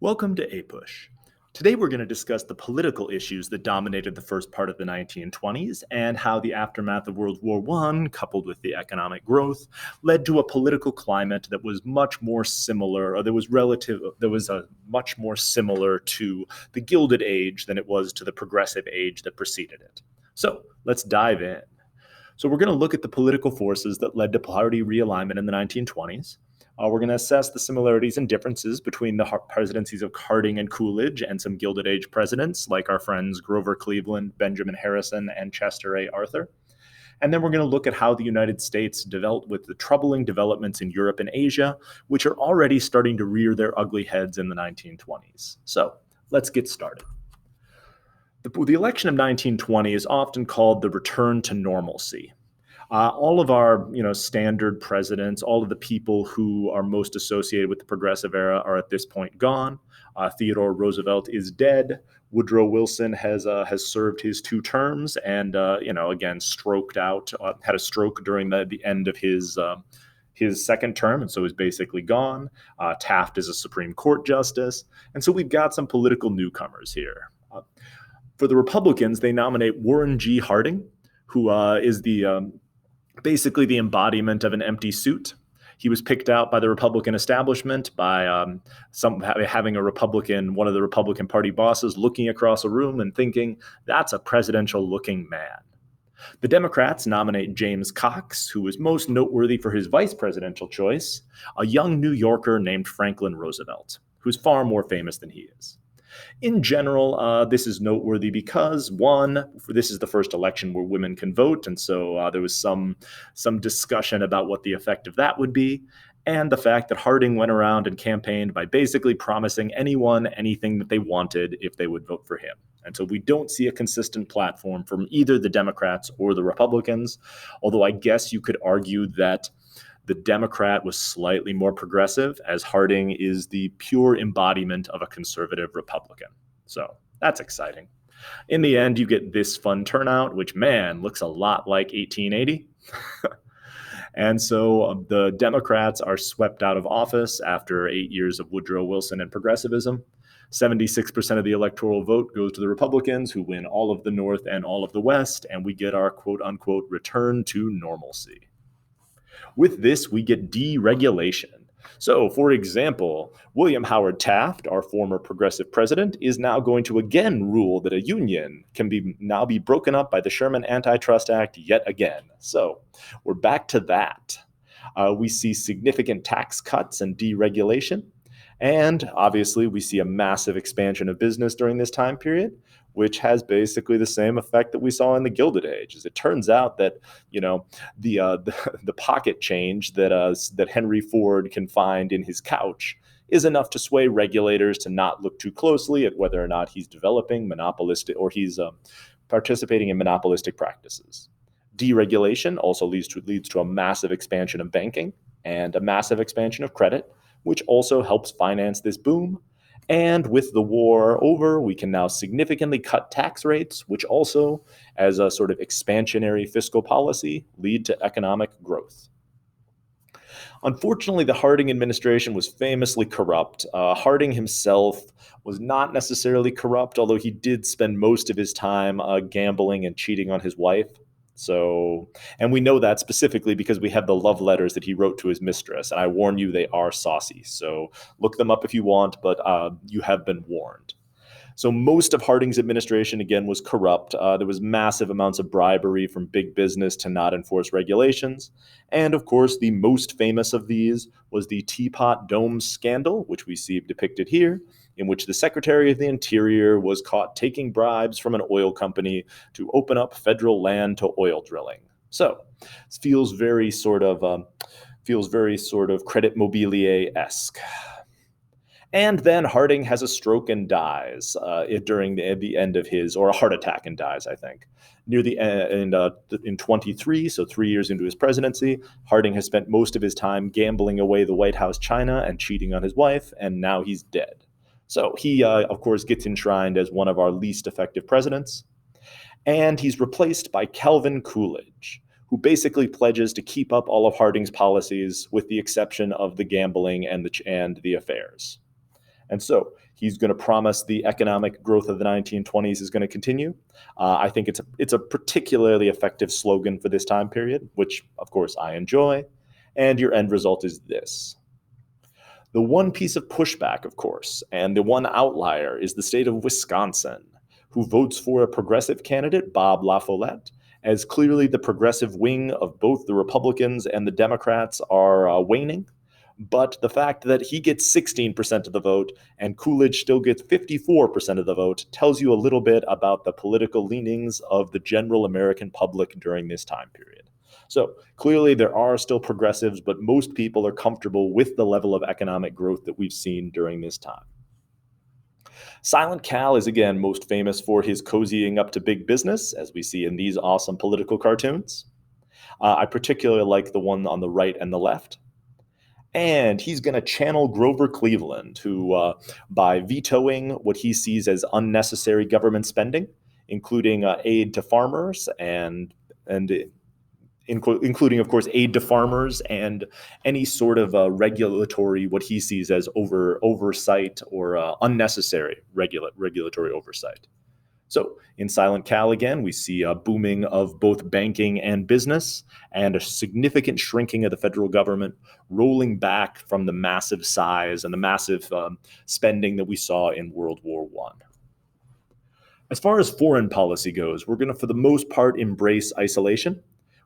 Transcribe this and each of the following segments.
Welcome to APUSH. Today we're going to discuss the political issues that dominated the first part of the 1920s and how the aftermath of World War I, coupled with the economic growth, led to a political climate that was much more similar, or that was much more similar to the Gilded Age than it was to the Progressive Age that preceded it. So let's dive in. So we're going to look at the political forces that led to party realignment in the 1920s. We're going to assess the similarities and differences between the presidencies of Harding and Coolidge and some Gilded Age presidents like our friends Grover Cleveland, Benjamin Harrison, and Chester A. Arthur. And then we're going to look at how the United States developed with the troubling developments in Europe and Asia, which are already starting to rear their ugly heads in the 1920s. So let's get started. The election of 1920 is often called the return to normalcy. All of our, standard presidents, all of the people who are most associated with the progressive era are at this point gone. Theodore Roosevelt is dead. Woodrow Wilson has served his 2 terms and, again, stroked out, had a stroke during the end of his 2nd term, and so is basically gone. Taft is a Supreme Court justice. And so we've got some political newcomers here. For the Republicans, they nominate Warren G. Harding, who is basically the embodiment of an empty suit. He was picked out by the Republican establishment by having one of the Republican Party bosses looking across a room and thinking, that's a presidential-looking man. The Democrats nominate James Cox, who is most noteworthy for his vice presidential choice, a young New Yorker named Franklin Roosevelt, who's far more famous than he is. In general, this is noteworthy because, one, this is the first election where women can vote, and so there was some discussion about what the effect of that would be, and the fact that Harding went around and campaigned by basically promising anyone anything that they wanted if they would vote for him. And so we don't see a consistent platform from either the Democrats or the Republicans, although I guess you could argue that the Democrat was slightly more progressive, as Harding is the pure embodiment of a conservative Republican. So that's exciting. In the end, you get this fun turnout, which, man, looks a lot like 1880. And so the Democrats are swept out of office after 8 years of Woodrow Wilson and progressivism. 76% of the electoral vote goes to the Republicans, who win all of the North and all of the West, and we get our quote-unquote return to normalcy. With this, we get deregulation. So, for example, William Howard Taft, our former progressive president, is now going to again rule that a union can now be broken up by the Sherman Antitrust Act yet again. So, we're back to that. We see significant tax cuts and deregulation. And obviously, we see a massive expansion of business during this time period, which has basically the same effect that we saw in the Gilded Age. As it turns out that, the pocket change that Henry Ford can find in his couch is enough to sway regulators to not look too closely at whether or not he's developing monopolistic or he's participating in monopolistic practices. Deregulation also leads to a massive expansion of banking and a massive expansion of credit, which also helps finance this boom. And with the war over, we can now significantly cut tax rates, which also, as a sort of expansionary fiscal policy, lead to economic growth. Unfortunately, the Harding administration was famously corrupt. Harding himself was not necessarily corrupt, although he did spend most of his time gambling and cheating on his wife. And we know that specifically because we have the love letters that he wrote to his mistress. And I warn you, they are saucy. So look them up if you want, but you have been warned. So most of Harding's administration, again, was corrupt. There was massive amounts of bribery from big business to not enforce regulations. And of course, the most famous of these was the Teapot Dome scandal, which we see depicted here, in which the Secretary of the Interior was caught taking bribes from an oil company to open up federal land to oil drilling. So it feels very sort of credit mobilier-esque. And then Harding has a stroke and dies during the end of or a heart attack and dies, I think. Near the end, in 23, so 3 years into his presidency, Harding has spent most of his time gambling away the White House china and cheating on his wife, and now he's dead. So he, of course, gets enshrined as one of our least effective presidents. And he's replaced by Calvin Coolidge, who basically pledges to keep up all of Harding's policies with the exception of the gambling and the affairs. And so he's going to promise the economic growth of the 1920s is going to continue. I think it's a particularly effective slogan for this time period, which of course I enjoy. And your end result is this. The one piece of pushback, of course, and the one outlier is the state of Wisconsin, who votes for a progressive candidate, Bob La Follette, as clearly the progressive wing of both the Republicans and the Democrats are waning. But the fact that he gets 16% of the vote and Coolidge still gets 54% of the vote tells you a little bit about the political leanings of the general American public during this time period. So clearly there are still progressives, but most people are comfortable with the level of economic growth that we've seen during this time. Silent Cal is again most famous for his cozying up to big business, as we see in these awesome political cartoons. I particularly like the one on the right and the left. And he's going to channel Grover Cleveland, who, by vetoing what he sees as unnecessary government spending, including aid to farmers and including, of course, aid to farmers and any sort of regulatory, what he sees as oversight or unnecessary regulatory oversight. So in Silent Cal, again, we see a booming of both banking and business and a significant shrinking of the federal government, rolling back from the massive size and the massive spending that we saw in World War I. As far as foreign policy goes, we're going to, for the most part, embrace isolation.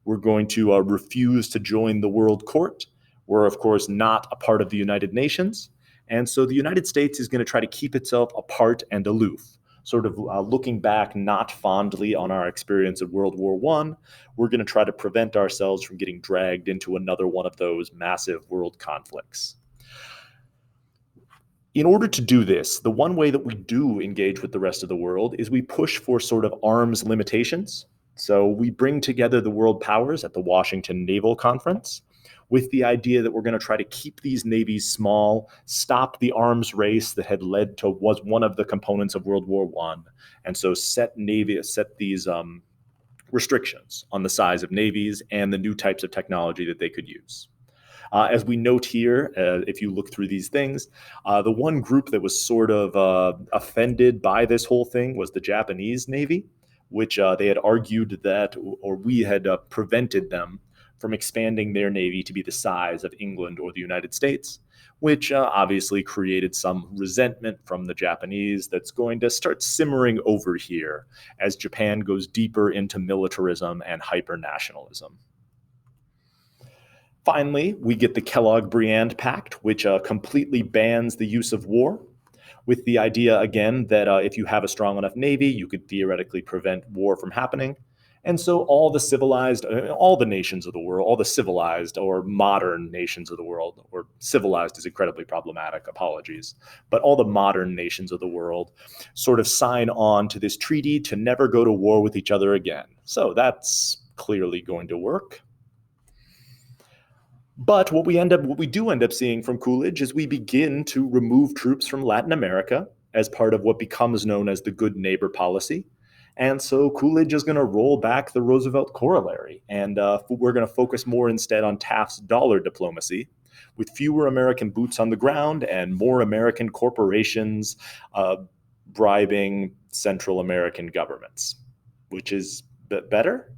We're going to refuse to join the World Court. We're, of course, not a part of the United Nations. And so the United States is going to try to keep itself apart and aloof, sort of looking back not fondly on our experience of World War I. We're going to try to prevent ourselves from getting dragged into another one of those massive world conflicts. In order to do this, the one way that we do engage with the rest of the world is we push for sort of arms limitations. So we bring together the world powers at the Washington Naval Conference with the idea that we're going to try to keep these navies small, stop the arms race that had led to was one of the components of World War I, and so set these restrictions on the size of navies and the new types of technology that they could use. As we note here, if you look through these things, the one group that was sort of offended by this whole thing was the Japanese Navy, which they had argued that, or we had prevented them from expanding their navy to be the size of England or the United States, which obviously created some resentment from the Japanese that's going to start simmering over here as Japan goes deeper into militarism and hyper-nationalism. Finally, we get the Kellogg-Briand Pact, which completely bans the use of war, with the idea, again, that if you have a strong enough navy, you could theoretically prevent war from happening. And so all the nations of the world, all the civilized or modern nations of the world, or civilized is incredibly problematic, apologies, but all the modern nations of the world sort of sign on to this treaty to never go to war with each other again. So that's clearly going to work. But what we do end up seeing from Coolidge is we begin to remove troops from Latin America as part of what becomes known as the good neighbor policy. And so Coolidge is going to roll back the Roosevelt corollary, and we're going to focus more instead on Taft's dollar diplomacy, with fewer American boots on the ground and more American corporations bribing Central American governments, which is better.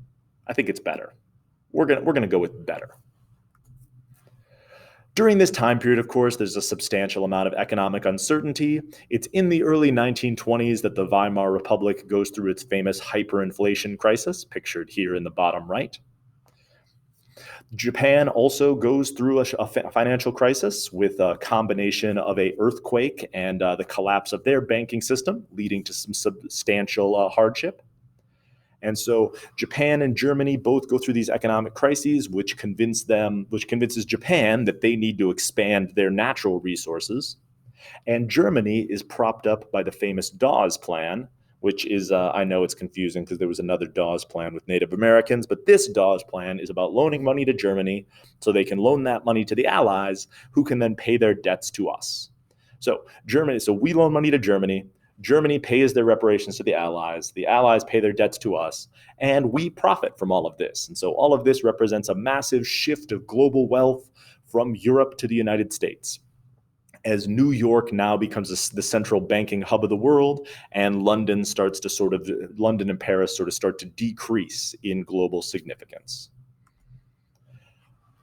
I think it's better. We're going to go with better. During this time period, of course, there's a substantial amount of economic uncertainty. It's in the early 1920s that the Weimar Republic goes through its famous hyperinflation crisis, pictured here in the bottom right. Japan also goes through a financial crisis with a combination of an earthquake and the collapse of their banking system, leading to some substantial hardship. And so Japan and Germany both go through these economic crises, which convinces Japan that they need to expand their natural resources. And Germany is propped up by the famous Dawes Plan, which is, I know it's confusing because there was another Dawes Plan with Native Americans, but this Dawes Plan is about loaning money to Germany so they can loan that money to the Allies, who can then pay their debts to us. So we loan money to Germany. Germany pays their reparations to the Allies pay their debts to us, and we profit from all of this. And so all of this represents a massive shift of global wealth from Europe to the United States. as New York now becomes the central banking hub of the world, and London and Paris sort of start to decrease in global significance.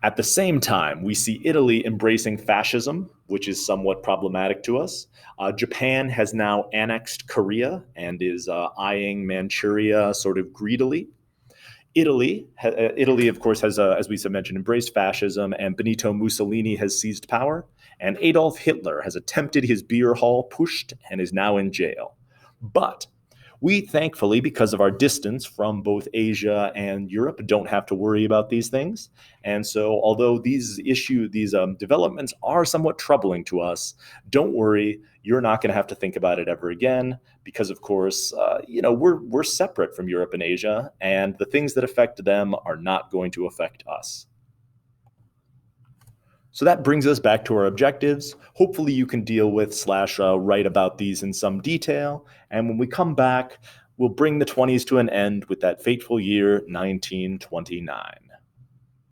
At the same time, we see Italy embracing fascism, which is somewhat problematic to us. Japan has now annexed Korea and is eyeing Manchuria sort of greedily. Italy, of course, has, as we mentioned, embraced fascism, and Benito Mussolini has seized power, and Adolf Hitler has attempted his beer hall pushed and is now in jail. But we, thankfully, because of our distance from both Asia and Europe, don't have to worry about these things. And so, although these developments are somewhat troubling to us, don't worry, you're not going to have to think about it ever again, because, of course, we're separate from Europe and Asia, and the things that affect them are not going to affect us. So that brings us back to our objectives. Hopefully you can deal with / write about these in some detail. And when we come back, we'll bring the 20s to an end with that fateful year, 1929.